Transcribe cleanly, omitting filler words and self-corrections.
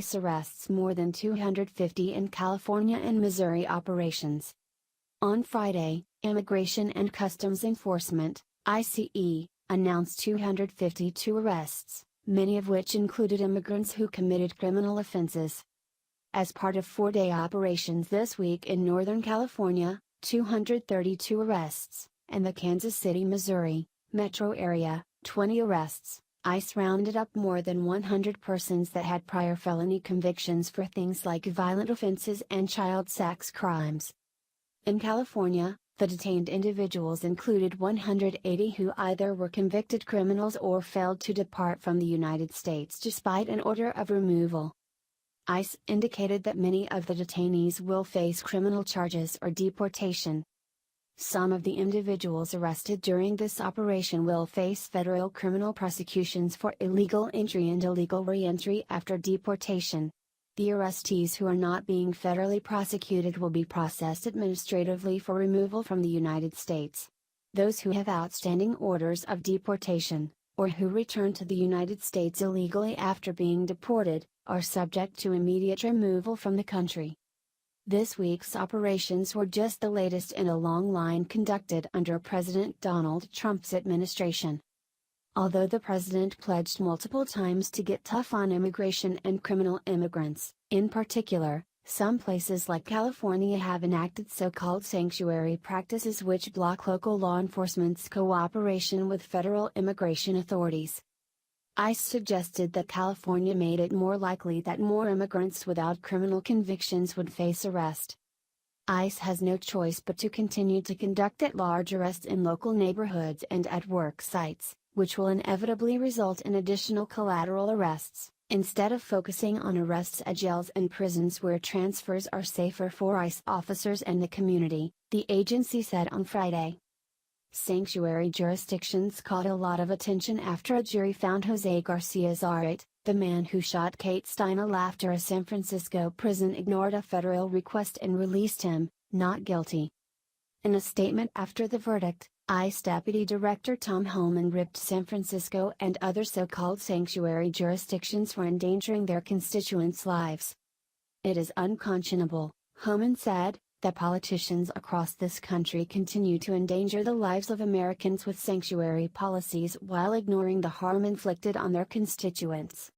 ICE arrests more than 250 in California and Missouri operations. On Friday, Immigration and Customs Enforcement, ICE, announced 252 arrests, many of which included immigrants who committed criminal offenses. As part of four-day operations this week in Northern California, 232 arrests, and the Kansas City, Missouri, metro area, 20 arrests. ICE rounded up more than 100 persons that had prior felony convictions for things like violent offenses and child sex crimes. In California, the detained individuals included 180 who either were convicted criminals or failed to depart from the United States despite an order of removal. ICE indicated that many of the detainees will face criminal charges or deportation. Some of the individuals arrested during this operation will face federal criminal prosecutions for illegal entry and illegal re-entry after deportation. The arrestees who are not being federally prosecuted will be processed administratively for removal from the United States. Those who have outstanding orders of deportation, or who return to the United States illegally after being deported, are subject to immediate removal from the country. This week's operations were just the latest in a long line conducted under President Donald Trump's administration. Although the president pledged multiple times to get tough on immigration and criminal immigrants, in particular, some places like California have enacted so-called sanctuary practices which block local law enforcement's cooperation with federal immigration authorities. ICE suggested that California made it more likely that more immigrants without criminal convictions would face arrest. ICE has no choice but to continue to conduct at-large arrests in local neighborhoods and at work sites, which will inevitably result in additional collateral arrests, instead of focusing on arrests at jails and prisons where transfers are safer for ICE officers and the community, the agency said on Friday. Sanctuary jurisdictions caught a lot of attention after a jury found Jose Garcia Zarate, the man who shot Kate Steinle after a San Francisco prison ignored a federal request and released him, not guilty. In a statement after the verdict, ICE Deputy Director Tom Homan ripped San Francisco and other so-called sanctuary jurisdictions for endangering their constituents' lives. It is unconscionable, Homan said, that politicians across this country continue to endanger the lives of Americans with sanctuary policies while ignoring the harm inflicted on their constituents.